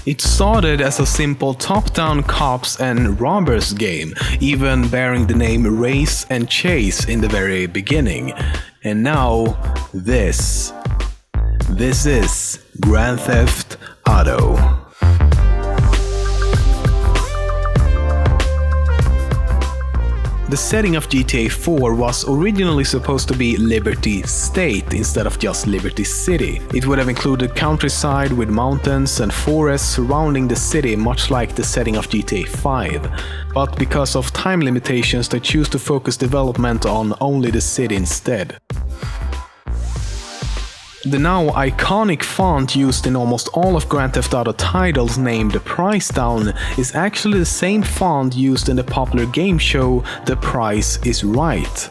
It started as a simple top-down cops and robbers game, even bearing the name Race and Chase in the very beginning. And now, this. This is Grand Theft Auto. The setting of GTA 4 was originally supposed to be Liberty State instead of just Liberty City. It would have included countryside with mountains and forests surrounding the city, much like the setting of GTA 5. But because of time limitations, they choose to focus development on only the city instead. The now iconic font used in almost all of Grand Theft Auto titles named Price Down is actually the same font used in the popular game show The Price is Right.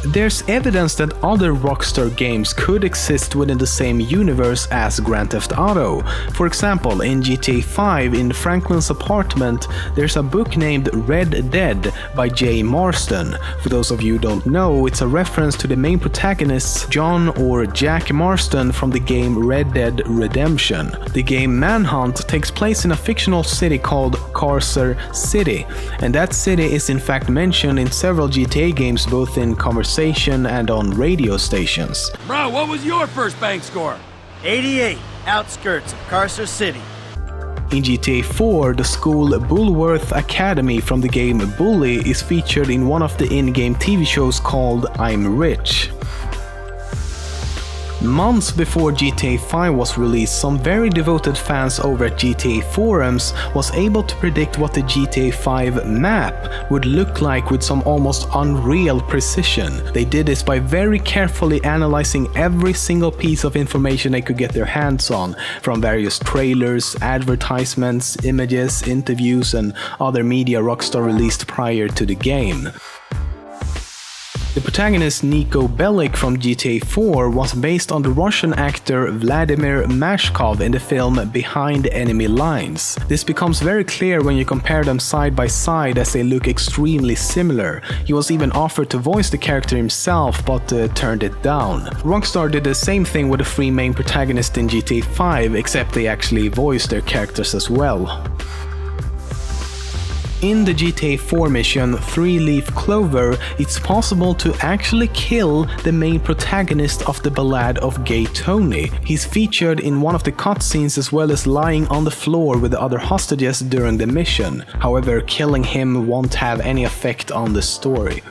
There's evidence that other Rockstar games could exist within the same universe as Grand Theft Auto. For example, in GTA 5, in Franklin's apartment, there's a book named Red Dead by Jay Marston. For those of you who don't know, it's a reference to the main protagonists John or Jack Marston from the game Red Dead Redemption. The game Manhunt takes place in a fictional city called Carcer City, and that city is in fact mentioned in several GTA games, both in conversation and on radio stations. Bro, what was your first bank score? 88, outskirts of Carcer City. In GTA 4, the school Bullworth Academy from the game Bully is featured in one of the in-game TV shows called I'm Rich. Months before GTA 5 was released, some very devoted fans over at GTA forums was able to predict what the GTA 5 map would look like with some almost unreal precision. They did this by very carefully analyzing every single piece of information they could get their hands on, from various trailers, advertisements, images, interviews, and other media Rockstar released prior to the game. The protagonist Niko Bellic from GTA 4 was based on the Russian actor Vladimir Mashkov in the film Behind Enemy Lines. This becomes very clear when you compare them side by side, as they look extremely similar. He was even offered to voice the character himself, but turned it down. Rockstar did the same thing with the three main protagonists in GTA 5, except they actually voiced their characters as well. In the GTA 4 mission 3-Leaf Clover, it's possible to actually kill the main protagonist of the Ballad of Gay Tony. He's featured in one of the cutscenes as well as lying on the floor with the other hostages during the mission. However, killing him won't have any effect on the story.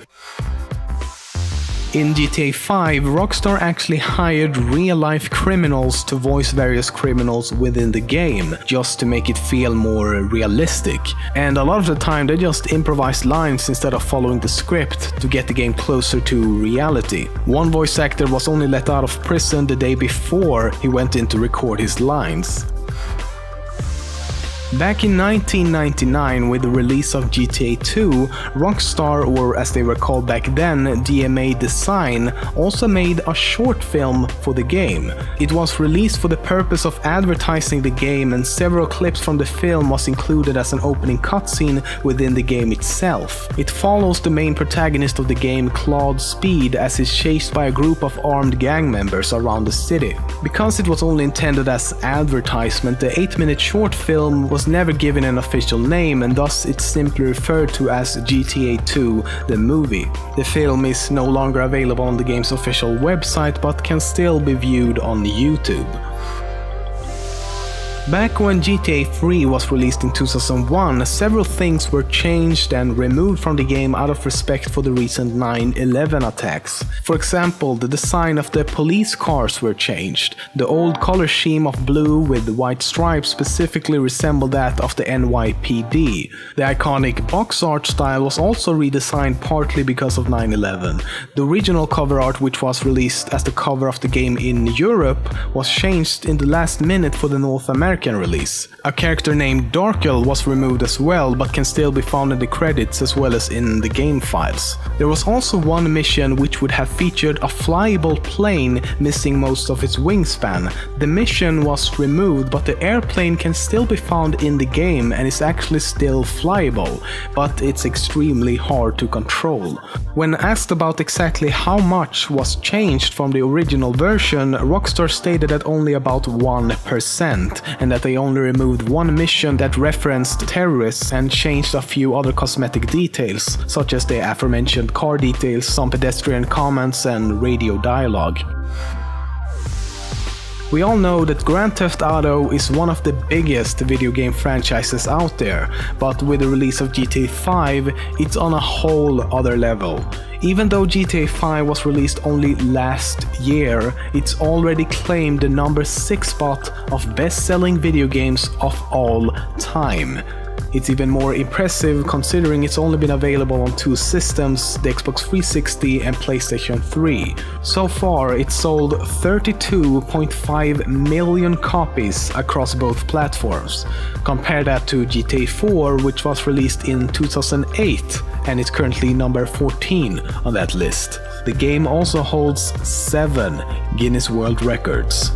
In GTA 5, Rockstar actually hired real-life criminals to voice various criminals within the game, just to make it feel more realistic. And a lot of the time they just improvised lines instead of following the script to get the game closer to reality. One voice actor was only let out of prison the day before he went in to record his lines. Back in 1999, with the release of GTA 2, Rockstar, or as they were called back then, DMA Design, also made a short film for the game. It was released for the purpose of advertising the game, and several clips from the film was included as an opening cutscene within the game itself. It follows the main protagonist of the game, Claude Speed, as he's chased by a group of armed gang members around the city. Because it was only intended as advertisement, the 8-minute short film was never given an official name, and thus it's simply referred to as GTA 2, the movie. The film is no longer available on the game's official website, but can still be viewed on YouTube. Back when GTA 3 was released in 2001, several things were changed and removed from the game out of respect for the recent 9/11 attacks. For example, the design of the police cars were changed. The old color scheme of blue with white stripes specifically resembled that of the NYPD. The iconic box art style was also redesigned partly because of 9/11. The original cover art, which was released as the cover of the game in Europe, was changed in the last minute for the North American American release. A character named Darkel was removed as well, but can still be found in the credits as well as in the game files. There was also one mission which would have featured a flyable plane missing most of its wingspan. The mission was removed, but the airplane can still be found in the game and is actually still flyable, but it's extremely hard to control. When asked about exactly how much was changed from the original version, Rockstar stated that only about 1%, and that they only removed one mission that referenced terrorists and changed a few other cosmetic details, such as the aforementioned car details, some pedestrian comments, and radio dialogue. We all know that Grand Theft Auto is one of the biggest video game franchises out there, but with the release of GTA 5, it's on a whole other level. Even though GTA 5 was released only last year, it's already claimed the number 6 spot of best-selling video games of all time. It's even more impressive considering it's only been available on 2 systems, the Xbox 360 and PlayStation 3. So far, it's sold 32.5 million copies across both platforms. Compare that to GTA 4, which was released in 2008 and is currently number 14 on that list. The game also holds 7 Guinness World Records.